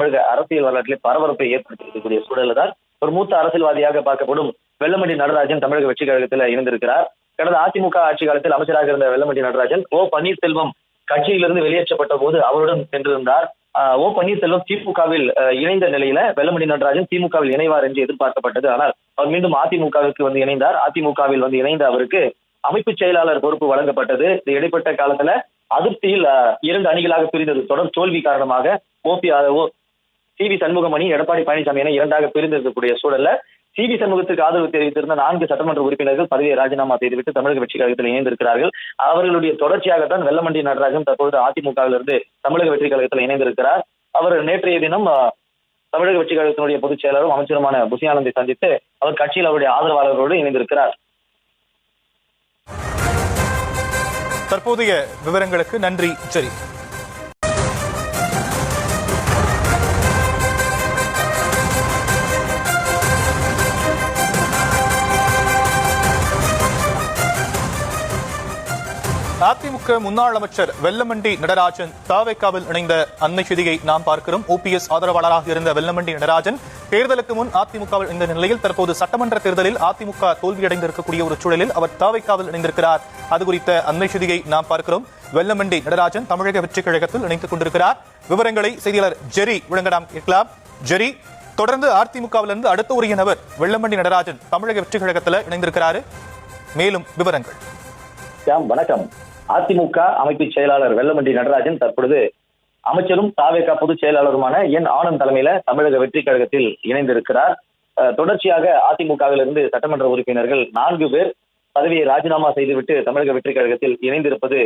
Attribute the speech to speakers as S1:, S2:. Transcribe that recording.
S1: தமிழக அரசியல் வரலாற்றிலே பரபரப்பை ஏற்படுத்தியிருக்கக்கூடிய சூழலில் தான் ஒரு மூத்த அரசியல்வாதியாக பார்க்கப்படும் வெல்லமண்டி நடராஜன் தமிழக வெற்றி கழகத்தில் இணைந்திருக்கிறார். கடந்த அதிமுக ஆட்சி காலத்தில் அமைச்சராக இருந்த வெல்லமண்டி நடராஜன் ஓ பன்னீர்செல்வம் கட்சியிலிருந்து வெளியேற்றப்பட்ட போது அவருடன் சென்றிருந்தார். ஓ பன்னீர்செல்வம் திமுகவில் இணைந்த நிலையில வெல்லமண்டி நடராஜன் திமுகவில் இணைவார் என்று எதிர்பார்க்கப்பட்டது. ஆனால் அவர் மீண்டும் அதிமுகவுக்கு வந்து இணைந்தார். அதிமுகவில் வந்து இணைந்த அவருக்கு அமைப்பு செயலாளர் பொறுப்பு வழங்கப்பட்டது. இடைப்பட்ட காலத்துல அதிருப்தியில் 2 அணிகளாக பிரிந்தது. தொடர் தோல்வி காரணமாக சி.வி. சண்முகமணி, எடப்பாடி பழனிசாமி என 2ஆக பிரிந்திருக்கக்கூடிய சூழல்ல சி.வி. சண்முகத்துக்கு ஆதரவு தெரிவித்திருந்த 4 சட்டமன்ற உறுப்பினர்கள் பதவியை ராஜினாமா செய்துவிட்டு தமிழக வெற்றி கழகத்தில் இணைந்திருக்கிறார்கள். அவர்களுடைய தொடர்ச்சியாகத்தான் வெல்லமண்டி நடராஜன் தற்போது அதிமுகவிலிருந்து தமிழக வெற்றி கழகத்தில் இணைந்திருக்கிறார். அவர் நேற்றைய தினம் தமிழக வெற்றி கழகத்தினுடைய பொதுச் செயலரும் அமைச்சருமான புசி ஆனந்தை சந்தித்து அவர் கட்சியில் அவருடைய ஆதரவாளர்களோடு இணைந்திருக்கிறார்.
S2: தற்போதைய விவரங்களுக்கு நன்றி ஜெரி. அதிமுக முன்னாள் அமைச்சர் வெல்லமண்டி நடராஜன் தாவேக்காவில் இணைந்த அன்னை செய்தியை நாம் பார்க்கிறோம். ஓபிஎஸ் ஆதரவாளராக இருந்த வெல்லமண்டி நடராஜன் தேர்தலுக்கு முன் அதிமுகவில் இணைந்த நிலையில் தற்போது சட்டமன்ற தேர்தலில் அதிமுக தோல்வியடைந்திருக்கக்கூடிய ஒரு சூழலில் அவர் தாவேக்காவில் இணைந்திருக்கிறார். அது குறித்த அன்னை செய்தியை நாம் பார்க்கிறோம். வெல்லமண்டி நடராஜன் தமிழக வெற்றி கழகத்தில் இணைத்துக் கொண்டிருக்கிறார். விவரங்களை செய்தியாளர் ஜெரி வழங்க நாம் கேட்கலாம். ஜெரி, தொடர்ந்து அதிமுகவிலிருந்து அடுத்த உரிய நபர் வெல்லமண்டி நடராஜன் தமிழக வெற்றி கழகத்தில் இணைந்திருக்கிறார். மேலும் விவரங்கள்.
S1: வணக்கம். அதிமுக அமைப்பு செயலாளர் வெல்லமண்டி நடராஜன் தற்பொழுது அமைச்சரும் தாவேகா பொதுச் செயலாளருமான என் ஆனந்த் தலைமையில தமிழக வெற்றி கழகத்தில் இணைந்திருக்கிறார். தொடர்ச்சியாக அதிமுகவிலிருந்து சட்டமன்ற உறுப்பினர்கள் 4 பேர் பதவியை ராஜினாமா செய்துவிட்டு தமிழக வெற்றி கழகத்தில் இணைந்திருப்பது